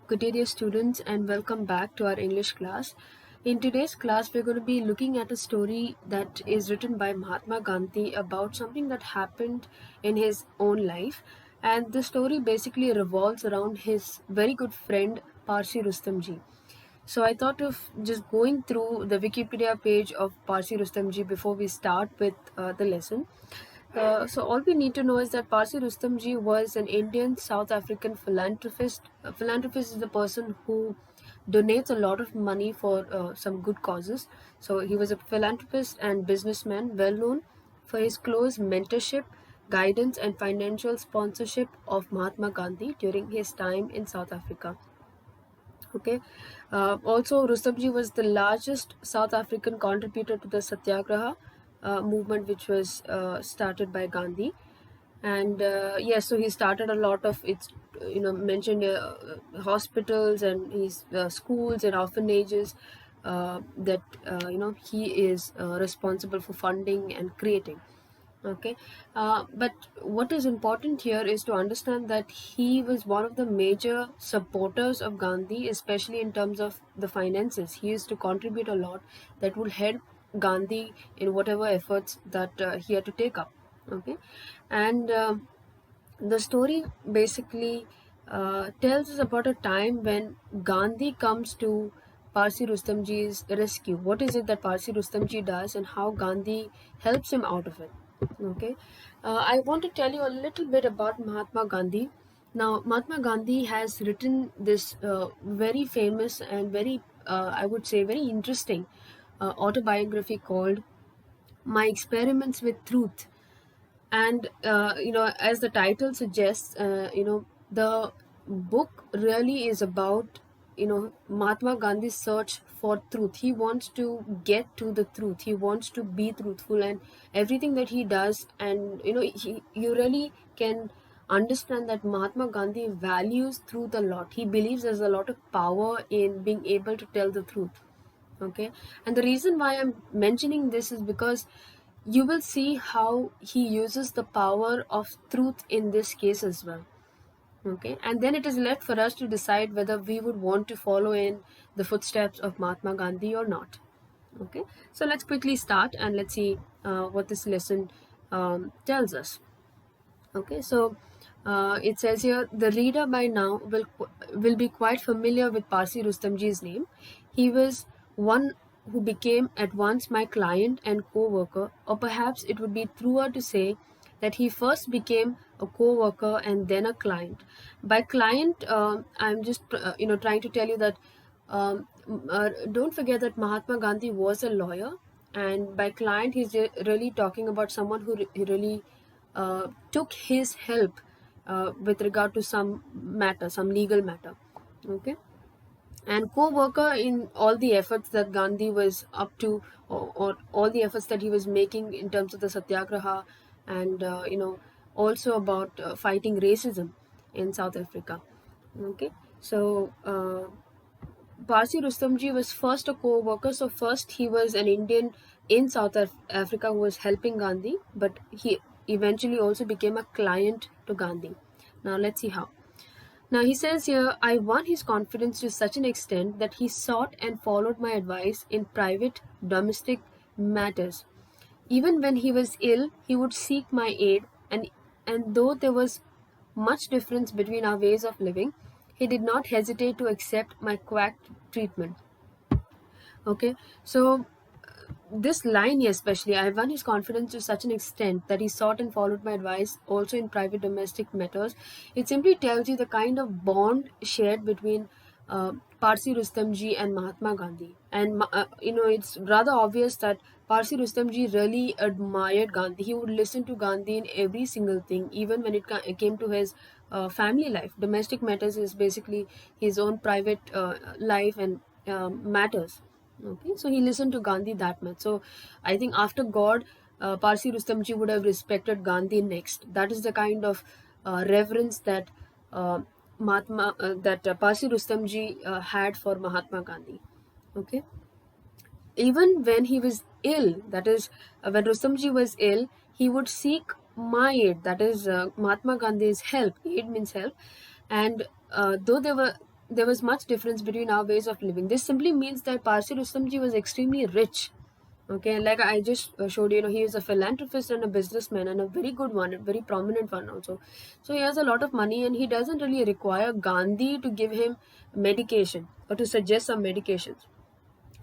Good day, dear students, and welcome back to our English class. In today's class, we're going to be looking at a story that is written by Mahatma Gandhi about something that happened in his own life. And the story basically revolves around his very good friend, Parsi Rustamji. So I thought of just going through the Wikipedia page of Parsi Rustamji before we start with the lesson. So all we need to know is that Parsi Rustamji was an Indian South African philanthropist. A philanthropist is the person who donates a lot of money for some good causes. So he was a philanthropist and businessman, well known for his close mentorship, guidance, and financial sponsorship of Mahatma Gandhi during his time in South Africa. Okay. Also, Rustamji was the largest South African contributor to the Satyagraha movement, which was started by Gandhi. And yes, so he started a lot of it's mentioned hospitals and his schools and orphanages that he is responsible for funding and creating. Okay, but what is important here is to understand that he was one of the major supporters of Gandhi, especially in terms of the finances. He used to contribute a lot that would help Gandhi in whatever efforts that he had to take up. Okay, and the story basically tells us about a time when Gandhi comes to Parsi Rustamji's rescue. What is it that Parsi Rustamji does and how Gandhi helps him out of it? Okay, I want to tell you a little bit about Mahatma Gandhi. Now, Mahatma Gandhi has written this very famous and very, I would say, very interesting autobiography called My Experiments with Truth. And as the title suggests, the book really is about Mahatma Gandhi's search for truth. He wants to get to the truth, he wants to be truthful, and everything that he does, and you really can understand that Mahatma Gandhi values truth a lot. He believes there's a lot of power in being able to tell the truth. Okay, and the reason why I'm mentioning this is because you will see how he uses the power of truth in this case as well. Okay, and then it is left for us to decide whether we would want to follow in the footsteps of Mahatma Gandhi or not. Okay, so let's quickly start and let's see what this lesson tells us. Okay, so it says here the reader by now will be quite familiar with Parsi Rustamji's name. He was one who became at once my client and co-worker, or perhaps it would be truer to say that he first became a co-worker and then a client. By client, I'm just trying to tell you that don't forget that Mahatma Gandhi was a lawyer, and by client, he's really talking about someone who really took his help with regard to some matter, some legal matter. Okay, and co-worker in all the efforts that Gandhi was up to, or all the efforts that he was making in terms of the Satyagraha, and also about fighting racism in South Africa. Okay, so Parsi Rustamji was first a co-worker. So first he was an Indian in Africa who was helping Gandhi, but he eventually also became a client to Gandhi. Now let's see how. Now he says here, I won his confidence to such an extent that he sought and followed my advice in private domestic matters. Even when he was ill, he would seek my aid, and though there was much difference between our ways of living, he did not hesitate to accept my quack treatment. Okay, so this line especially, I won his confidence to such an extent that he sought and followed my advice also in private domestic matters. It simply tells you the kind of bond shared between Parsi Rustamji and Mahatma Gandhi. And it's rather obvious that Parsi Rustamji really admired Gandhi. He would listen to Gandhi in every single thing, even when it came to his family life. Domestic matters is basically his own private life and matters. Okay, so he listened to Gandhi that much. So I think after God, Parsi Rustamji would have respected Gandhi next. That is the kind of reverence that Parsi Rustamji had for Mahatma Gandhi. Okay, even when he was ill, that is, when Rustamji was ill, he would seek my aid, that is Mahatma Gandhi's help. Aid means help, and though there were there was much difference between our ways of living. This simply means that Parsi Rustamji was extremely rich. Okay, and like I just showed you, he is a philanthropist and a businessman, and a very good one, a very prominent one also. So he has a lot of money, and he doesn't really require Gandhi to give him medication or to suggest some medications.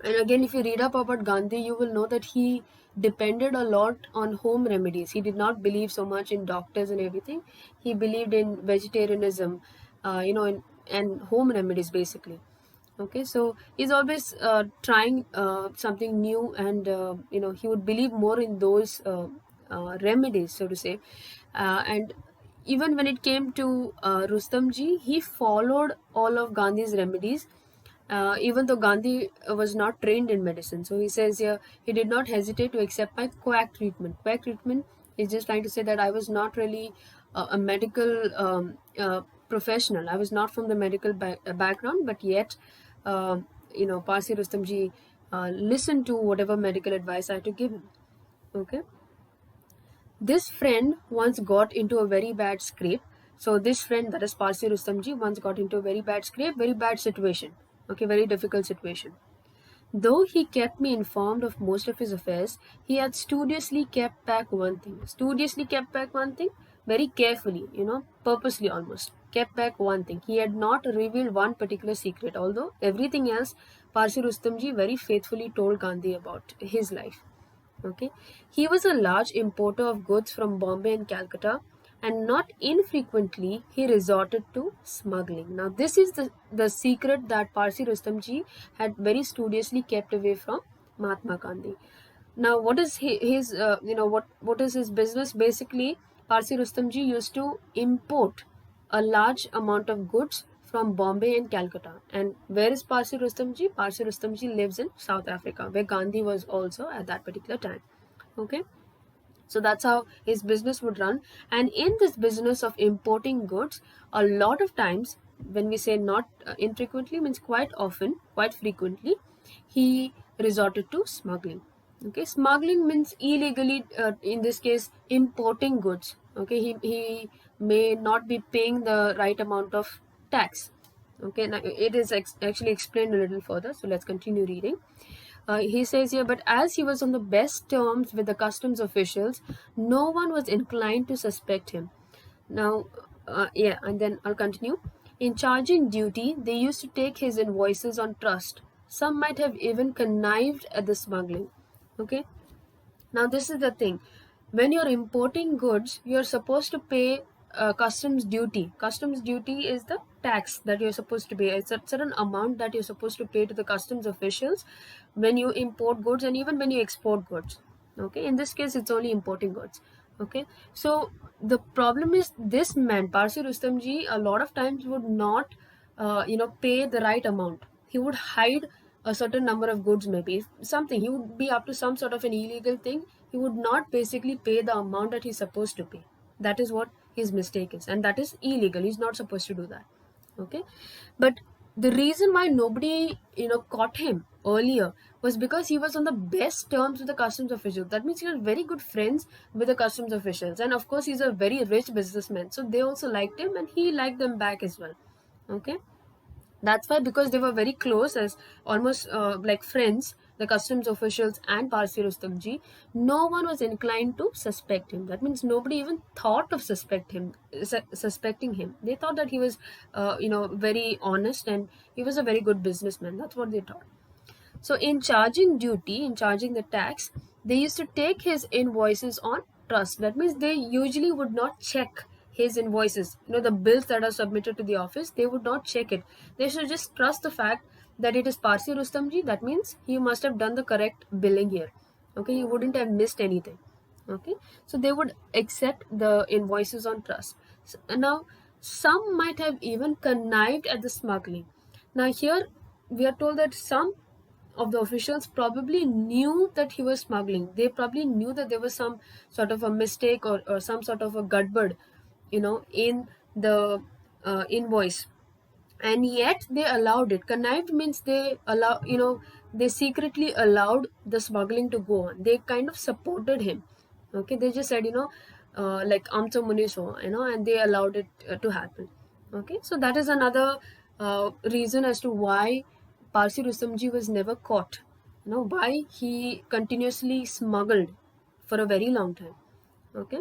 And again, if you read up about Gandhi, you will know that he depended a lot on home remedies. He did not believe so much in doctors and everything. He believed in vegetarianism, and home remedies basically. Okay, so he's always trying something new, and he would believe more in those remedies, so to say. And even when it came to Rustamji, he followed all of Gandhi's remedies, even though Gandhi was not trained in medicine. So he says here, he did not hesitate to accept my quack treatment. Quack treatment is just trying to say that I was not really a medical professional. I was not from the medical background, but yet, Parsi Rustamji listened to whatever medical advice I had to give him. Okay. This friend once got into a very bad scrape. So this friend, that is Parsi Rustamji, once got into a very bad scrape, very bad situation. Okay, very difficult situation. Though he kept me informed of most of his affairs, he had studiously kept back one thing. Studiously kept back one thing, very carefully, purposely almost. Kept back one thing. He had not revealed one particular secret, although everything else, Parsi Rustamji very faithfully told Gandhi about his life. Okay, he was a large importer of goods from Bombay and Calcutta, and not infrequently he resorted to smuggling. Now, this is the secret that Parsi Rustamji had very studiously kept away from Mahatma Gandhi. Now, what is what is his business? Basically, Parsi Rustamji used to import a large amount of goods from Bombay and Calcutta. And where is Parsi Rustamji? Parsi Rustamji lives in South Africa, where Gandhi was also at that particular time. Okay. So that's how his business would run. And in this business of importing goods, a lot of times, when we say not infrequently, means quite often, quite frequently, he resorted to smuggling. Okay, smuggling means illegally, in this case, importing goods. Okay, he may not be paying the right amount of tax. Okay, now it is actually explained a little further. So let's continue reading. He says here, but as he was on the best terms with the customs officials, no one was inclined to suspect him. Now, and then I'll continue. In charging duty, they used to take his invoices on trust. Some might have even connived at the smuggling. Okay. Now, this is the thing. When you're importing goods, you're supposed to pay customs duty. Customs duty is the tax that you're supposed to pay. It's a certain amount that you're supposed to pay to the customs officials when you import goods and even when you export goods. Okay, in this case, it's only importing goods. Okay, so the problem is this man, Parsi Rustamji, a lot of times would not, pay the right amount. He would hide a certain number of goods, maybe something. He would be up to some sort of an illegal thing. He would not basically pay the amount that he's supposed to pay. That is what his mistake is, and that is illegal. He's not supposed to do that. Okay, but the reason why nobody caught him earlier was because he was on the best terms with the customs officials. That means he was very good friends with the customs officials, and of course he's a very rich businessman, so they also liked him and he liked them back as well. Okay, that's why, because they were very close, as almost like friends, the customs officials and Parsi Rustamji, no one was inclined to suspect him. That means nobody even thought of suspecting him. They thought that he was, very honest, and he was a very good businessman. That's what they thought. So in charging duty, in charging the tax, they used to take his invoices on trust. That means they usually would not check his invoices. The bills that are submitted to the office, they would not check it. They should just trust the fact that it is Parsi Rustamji. That means he must have done the correct billing here. Okay, he wouldn't have missed anything. Okay, so they would accept the invoices on trust. Now, some might have even connived at the smuggling. Now, here we are told that some of the officials probably knew that he was smuggling. They probably knew that there was some sort of a mistake, or some sort of a gudbad, in the invoice, and yet they allowed it. Connived means they secretly allowed the smuggling to go on. They kind of supported him. Okay, they just said, like Amcha Muniso, and they allowed it to happen. Okay, so that is another reason as to why Parsi Rustamji was never caught. Why he continuously smuggled for a very long time. Okay.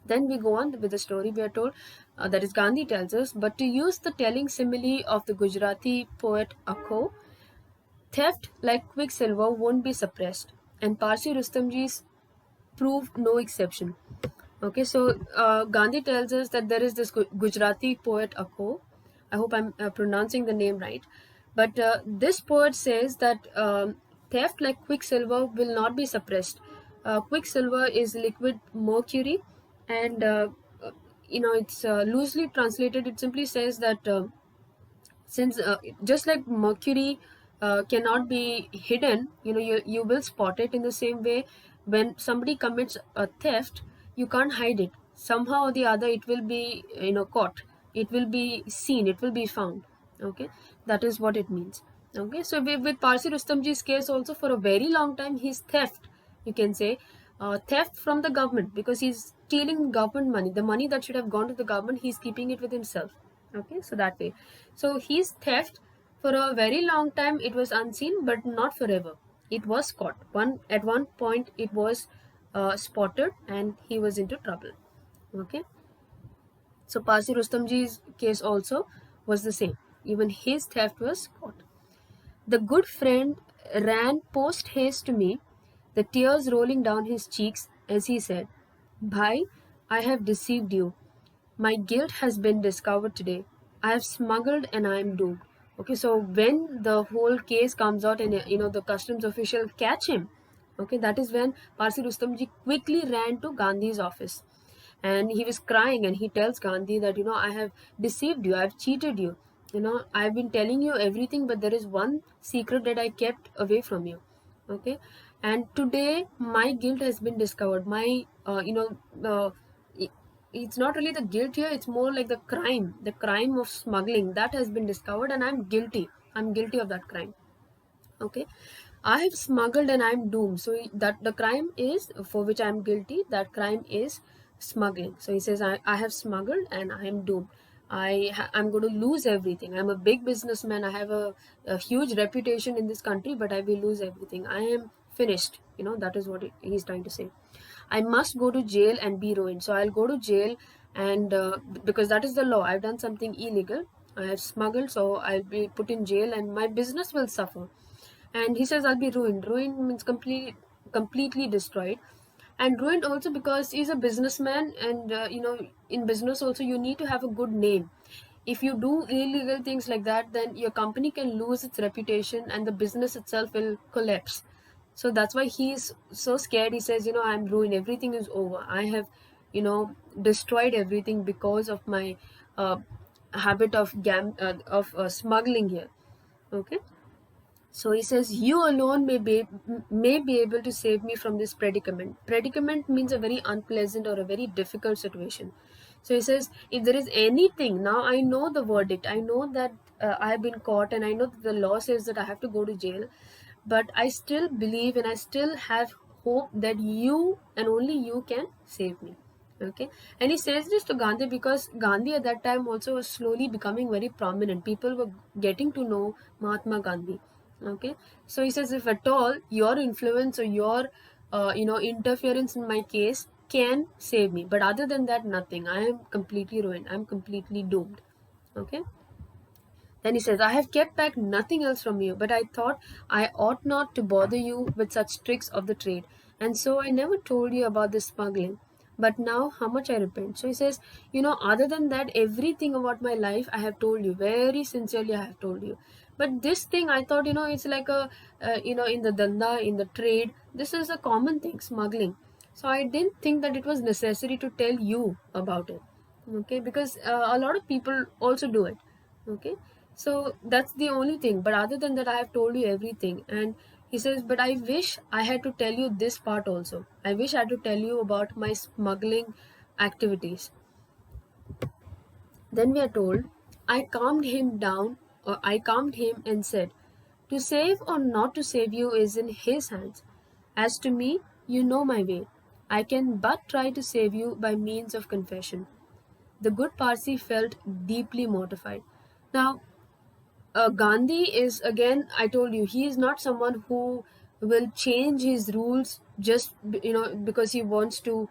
Then we go on with the story. We are told that is Gandhi tells us, but to use the telling simile of the Gujarati poet Akho, theft like quicksilver won't be suppressed, and Parsi Rustamji's proved no exception. Okay, so Gandhi tells us that there is this Gujarati poet Akho. I hope I'm pronouncing the name right. But this poet says that theft like quicksilver will not be suppressed. Quicksilver is liquid mercury, and it's loosely translated. It simply says that since just like mercury cannot be hidden, you will spot it. In the same way, when somebody commits a theft, you can't hide it. Somehow or the other it will be caught, it will be seen, it will be found. Okay, that is what it means. Okay, so with Parsi Rustamji's case also, for a very long time he's theft, you can say, theft from the government, because he's stealing government money, the money that should have gone to the government, he's keeping it with himself. Okay, so that way, so his theft for a very long time it was unseen, but not forever. It was caught. At one point it was spotted, and he was into trouble. Okay, so Parsi Rustamji's case also was the same. Even his theft was caught. The good friend ran post haste to me, the tears rolling down his cheeks as he said, "Bhai, I have deceived you. My guilt has been discovered today. I have smuggled and I am doomed." Okay, so when the whole case comes out and the customs official catch him, okay, that is when Parsi Rustamji quickly ran to Gandhi's office, and he was crying, and he tells Gandhi that I have deceived you, I have cheated you. I've been telling you everything, but there is one secret that I kept away from you. Okay, and today my guilt has been discovered. My it's not really the guilt here, it's more like the crime of smuggling that has been discovered, and I'm guilty of that crime. Okay, I have smuggled and I'm doomed. So that the crime is for which I'm guilty, that crime is smuggling. So he says, I have smuggled and I am doomed. I'm going to lose everything. I'm a big businessman. I have a huge reputation in this country, but I will lose everything. I am finished. That is what he's trying to say. I must go to jail and be ruined. So I'll go to jail, and because that is the law. I've done something illegal. I have smuggled, so I'll be put in jail, and my business will suffer. And he says, I'll be ruined. Ruined means completely destroyed, and ruined also because he's a businessman, and in business also you need to have a good name. If you do illegal things like that, then your company can lose its reputation, and the business itself will collapse. So that's why he's so scared. He says, I'm ruined, everything is over. I have destroyed everything because of my uh, habit of smuggling here. Okay, so he says, "You alone may be able to save me from this predicament." Predicament means a very unpleasant or a very difficult situation. So he says, "If there is anything, now I know the verdict. I know that I have been caught, and I know that the law says that I have to go to jail. But I still believe, and I still have hope that you and only you can save me." Okay, and he says this to Gandhi because Gandhi at that time also was slowly becoming very prominent. People were getting to know Mahatma Gandhi. Okay, so he says, if at all your influence or your interference in my case can save me, but other than that, nothing. I am completely ruined, I'm completely doomed. Okay, then he says, I have kept back nothing else from you, but I thought I ought not to bother you with such tricks of the trade, and so I never told you about this smuggling. But now, how much I repent. So he says, other than that, everything about my life I have told you. Very sincerely, I have told you. But this thing, I thought, it's like in the danda, in the trade, this is a common thing, smuggling. So I didn't think that it was necessary to tell you about it. Okay, because a lot of people also do it. Okay, so that's the only thing, but other than that I have told you everything. And he says, but I wish I had to tell you this part also. I wish I had to tell you about my smuggling activities. Then we are told, I calmed him and said, to save or not to save you is in his hands. As to me, you know my way. I can but try to save you by means of confession. The good Parsi felt deeply mortified. Now, Gandhi is, again, I told you, he is not someone who will change his rules just because he wants to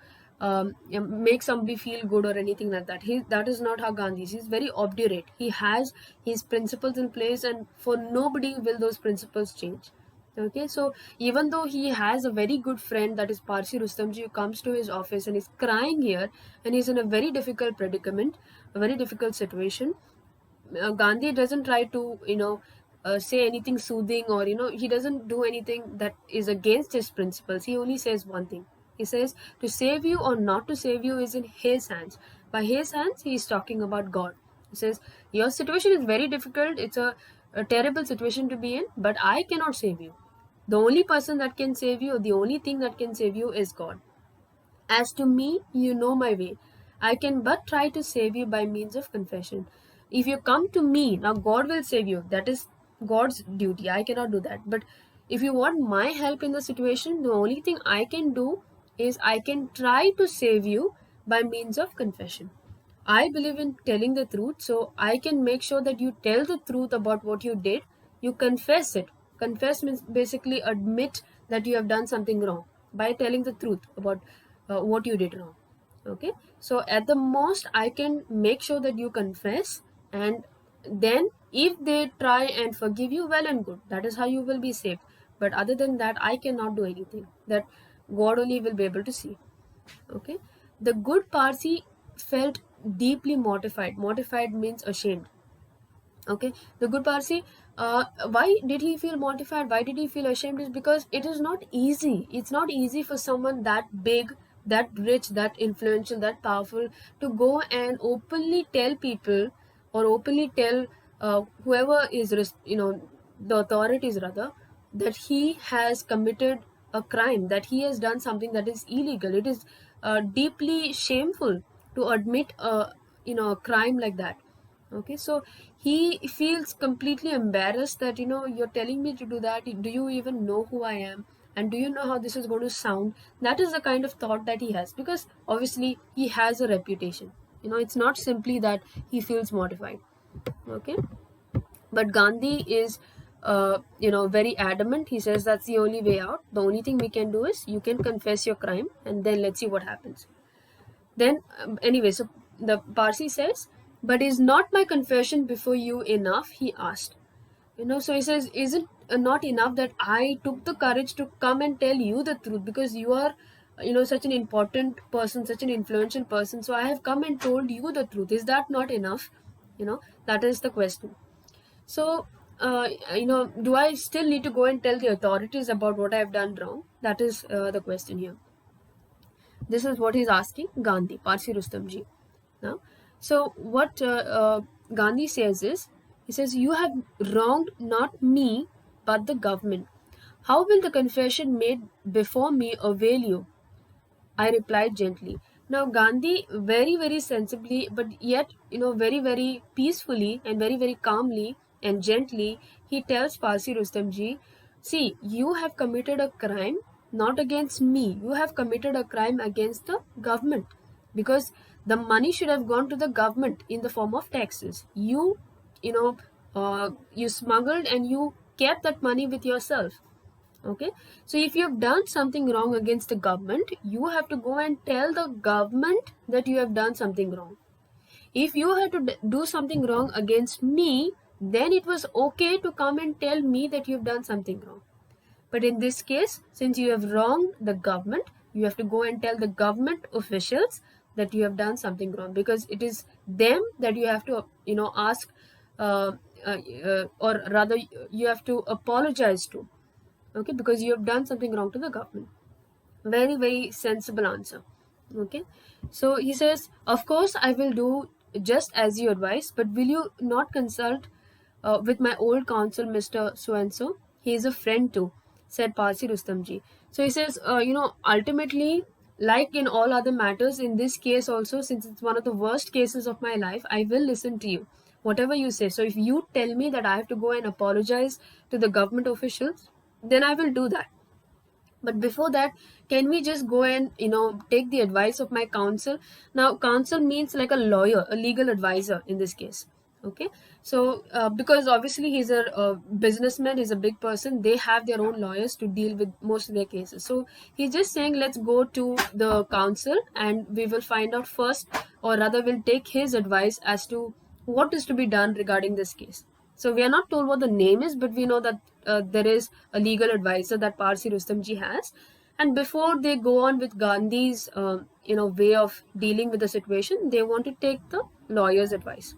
make somebody feel good or anything like that. That is not how Gandhi is. He's very obdurate. He has his principles in place, and for nobody will those principles change. Okay, so even though he has a very good friend, that is Parsi Rustamji, who comes to his office and is crying here, and he's in a very difficult predicament, a very difficult situation. Gandhi doesn't try to, say anything soothing, or, he doesn't do anything that is against his principles. He only says one thing. He says to save you or not to save you is in his hands. By his hands, he is talking about God. He says, your situation is very difficult. It's a terrible situation to be in, but I cannot save you. The only person that can save you, the only thing that can save you is God. As to me, you know my way. I can but try to save you by means of confession. If you come to me, now God will save you. That is God's duty. I cannot do that. But if you want my help in the situation, the only thing I can do is I can try to save you by means of confession. I believe in telling the truth, so I can make sure that you tell the truth about what you did. You confess it. Confess means basically admit that you have done something wrong by telling the truth about what you did wrong. Okay, so at the most, I can make sure that you confess, and then if they try and forgive you, well and good. That is how you will be saved. But other than that, I cannot do anything. That God only will be able to see. Okay, the good Parsi felt deeply mortified. Mortified means ashamed. Okay, the good Parsi, why did he feel mortified? Why did he feel ashamed? Is because it is not easy. It's not easy for someone that big, that rich, that influential, that powerful to go and openly tell people, or openly tell whoever is, the authorities rather, that he has committed a crime, that he has done something that is illegal. It is deeply shameful to admit a crime like that. Okay, so he feels completely embarrassed that, you're telling me to do that. Do you even know who I am? And do you know how this is going to sound? That is the kind of thought that he has, because obviously he has a reputation. It's not simply that he feels mortified. Okay, but Gandhi is, very adamant. He says that's the only way out. The only thing we can do is you can confess your crime, and then let's see what happens. Then, anyway, so the Parsi says, but is not my confession before you enough? He asked. So he says, is it not enough that I took the courage to come and tell you the truth, because you are, such an important person, such an influential person. So I have come and told you the truth. Is that not enough? That is the question. So, do I still need to go and tell the authorities about what I have done wrong? That is the question here. This is what he's asking Gandhi, Parsi Rustamji. Now, so what Gandhi says is, he says, you have wronged not me, but the government. How will the confession made before me avail you? I replied gently. Now, Gandhi, very, very sensibly, but yet, very, very peacefully and very, very calmly and gently, he tells Parsi Rustamji, see, you have committed a crime not against me. You have committed a crime against the government, because the money should have gone to the government in the form of taxes. You smuggled and you kept that money with yourself. Okay, so if you have done something wrong against the government, you have to go and tell the government that you have done something wrong. If you had to do something wrong against me, then it was okay to come and tell me that you've done something wrong. But in this case, since you have wronged the government, you have to go and tell the government officials that you have done something wrong, because it is them that you have to ask, uh, or rather you have to apologize to. Okay, because you have done something wrong to the government. Very, very sensible answer. Okay, so he says, of course I will do just as you advise, but will you not consult with my old counsel, Mr. So and so? He is a friend too, said Parsi Rustamji. So he says, ultimately, like in all other matters, in this case also, since it's one of the worst cases of my life, I will listen to you, whatever you say. So if you tell me that I have to go and apologize to the government officials, then I will do that. But before that, can we just go and take the advice of my counsel? Now, counsel means like a lawyer, a legal advisor in this case. Okay, so because obviously he's a businessman, he's a big person, they have their own lawyers to deal with most of their cases. So he's just saying, let's go to the council and we will find out first, or rather we'll take his advice as to what is to be done regarding this case. So we are not told what the name is, but we know that there is a legal advisor that Parsi Rustamji has. And before they go on with Gandhi's way of dealing with the situation, they want to take the lawyer's advice.